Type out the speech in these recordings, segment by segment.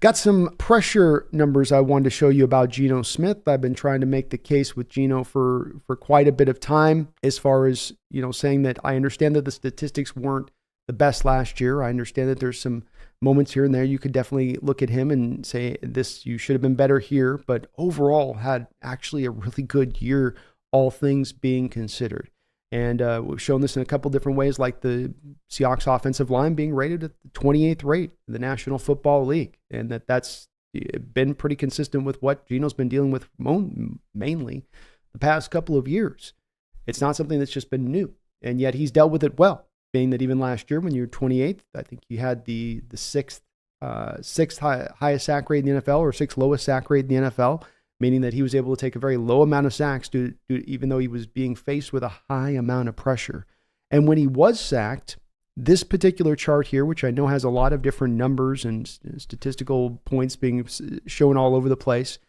Got some pressure numbers I wanted to show you about Geno Smith. I've been trying to make the case with Geno for quite a bit of time, as far as, saying that I understand that the statistics weren't the best last year. I understand that there's some moments here and there you could definitely look at him and say, this, you should have been better here, but overall had actually a really good year, all things being considered. And we've shown this in a couple different ways, like the Seahawks offensive line being rated at the 28th rate in the National Football League. And that's been pretty consistent with what Geno's been dealing with mainly the past couple of years. It's not something that's just been new. And yet he's dealt with it well, being that even last year when you were 28th, I think you had the sixth highest sack rate in the NFL, or sixth lowest sack rate in the NFL, meaning that he was able to take a very low amount of sacks even though he was being faced with a high amount of pressure. And when he was sacked, this particular chart here, which I know has a lot of different numbers and statistical points being shown all over the place,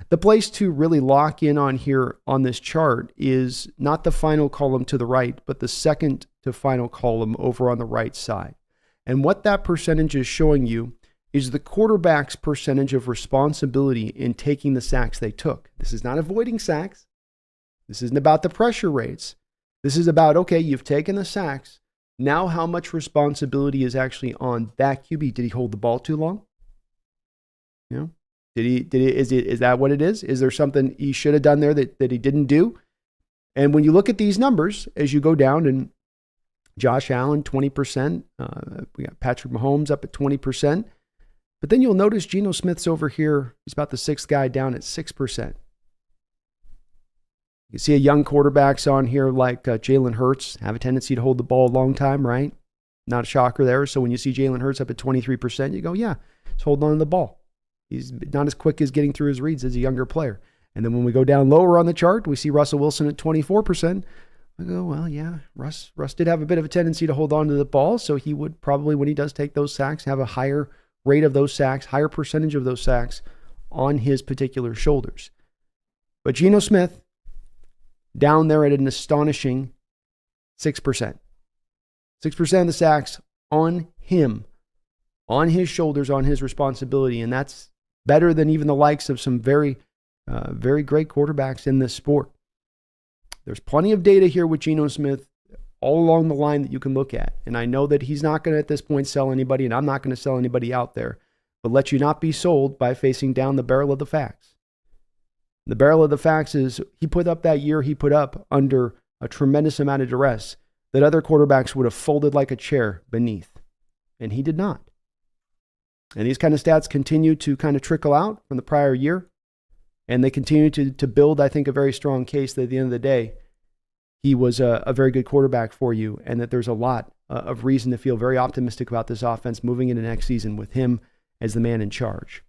the place to really lock in on here on this chart is not the final column to the right, but the second to final column over on the right side. And what that percentage is showing you is the quarterback's percentage of responsibility in taking the sacks they took. This is not avoiding sacks. This isn't about the pressure rates. This is about, okay, you've taken the sacks. Now how much responsibility is actually on that QB? Did he hold the ball too long? Is that what it is? Is there something he should have done there that he didn't do? And when you look at these numbers, as you go down, and Josh Allen, 20%, we got Patrick Mahomes up at 20%. But then you'll notice Geno Smith's over here. He's about the sixth guy down at 6%. You can see a young quarterbacks on here like Jalen Hurts have a tendency to hold the ball a long time, right? Not a shocker there. So when you see Jalen Hurts up at 23%, you go, yeah, he's holding on to the ball. He's not as quick as getting through his reads as a younger player. And then when we go down lower on the chart, we see Russell Wilson at 24%. I go, well, yeah, Russ did have a bit of a tendency to hold on to the ball. So he would probably, when he does take those sacks, have a higher rate of those sacks, higher percentage of those sacks on his particular shoulders. But Geno Smith down there at an astonishing 6%. 6% of the sacks on him, on his shoulders, on his responsibility. And that's better than even the likes of some very, very great quarterbacks in this sport. There's plenty of data here with Geno Smith all along the line that you can look at. And I know that he's not going to at this point sell anybody, and I'm not going to sell anybody out there, but let you not be sold by facing down the barrel of the facts. The barrel of the facts is he put up that year he put up under a tremendous amount of duress that other quarterbacks would have folded like a chair beneath. And he did not. And these kind of stats continue to kind of trickle out from the prior year. And they continue to build, I think, a very strong case that at the end of the day, he was a very good quarterback for you, and that there's a lot of reason to feel very optimistic about this offense moving into next season with him as the man in charge.